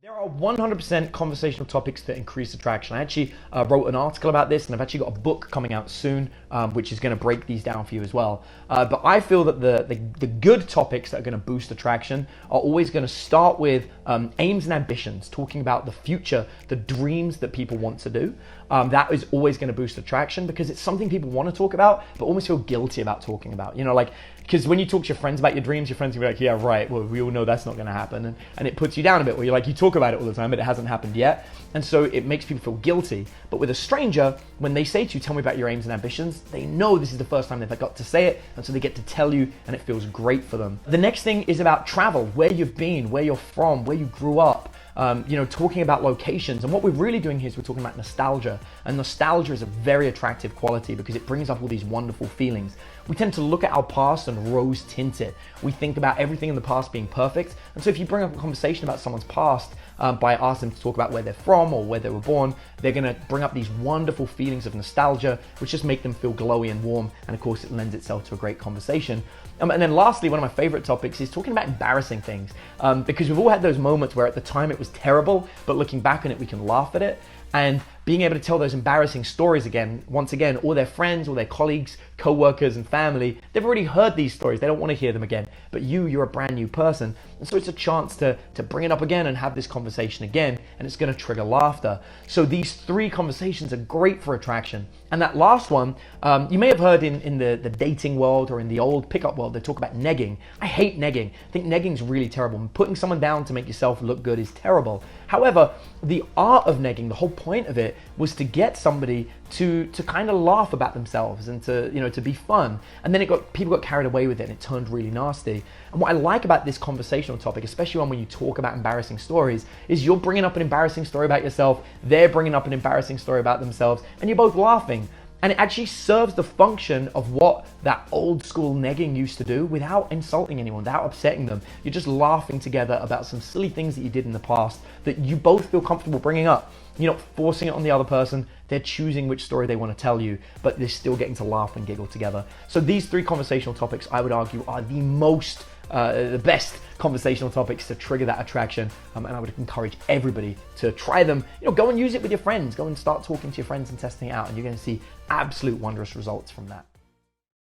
There are 100% conversational topics that increase attraction. I actually wrote an article about this, and I've actually got a book coming out soon, which is going to break these down for you as well. But I feel that the good topics that are going to boost attraction are always going to start with aims and ambitions, talking about the future, the dreams that people want to do. That is always going to boost attraction because it's something people want to talk about, but almost feel guilty about talking about. You know, like, because when you talk to your friends about your dreams, your friends will be like, yeah, right, well, we all know that's not going to happen. And it puts you down a bit where you're like, you talk about it all the time, but it hasn't happened yet. And so it makes people feel guilty. But with a stranger, when they say to you, tell me about your aims and ambitions, they know this is the first time they've got to say it. And so they get to tell you, and it feels great for them. The next thing is about travel, where you've been, where you're from, where you grew up. Talking about locations. And what we're really doing here is we're talking about nostalgia. And nostalgia is a very attractive quality because it brings up all these wonderful feelings. We tend to look at our past and rose tint it. We think about everything in the past being perfect. And so if you bring up a conversation about someone's past by asking them to talk about where they're from or where they were born, they're going to bring up these wonderful feelings of nostalgia, which just make them feel glowy and warm. And of course, it lends itself to a great conversation. And then lastly, one of my favorite topics is talking about embarrassing things, because we've all had those moments where at the time it was terrible, but looking back on it, we can laugh at it. And being able to tell those embarrassing stories again, once again, all their friends, all their colleagues, co-workers and family, they've already heard these stories. They don't want to hear them again. But you're a brand new person. And so it's a chance to bring it up again and have this conversation again, and it's going to trigger laughter. So these three conversations are great for attraction. And that last one, you may have heard in the dating world or in the old pickup world, they talk about negging. I hate negging. I think negging is really terrible. And putting someone down to make yourself look good is terrible. However, the art of negging, the whole point of it was to get somebody to kind of laugh about themselves and to be fun. And then people got carried away with it and it turned really nasty. And what I like about this conversational topic, especially when you talk about embarrassing stories, is you're bringing up an embarrassing story about yourself, they're bringing up an embarrassing story about themselves, and you're both laughing. And it actually serves the function of what that old school negging used to do without insulting anyone, without upsetting them. You're just laughing together about some silly things that you did in the past that you both feel comfortable bringing up. You're not forcing it on the other person. They're choosing which story they want to tell you, but they're still getting to laugh and giggle together. So these three conversational topics, I would argue, are the best conversational topics to trigger that attraction. And I would encourage everybody to try them. Go and use it with your friends. Go and start talking to your friends and testing it out, and you're going to see absolute wondrous results from that.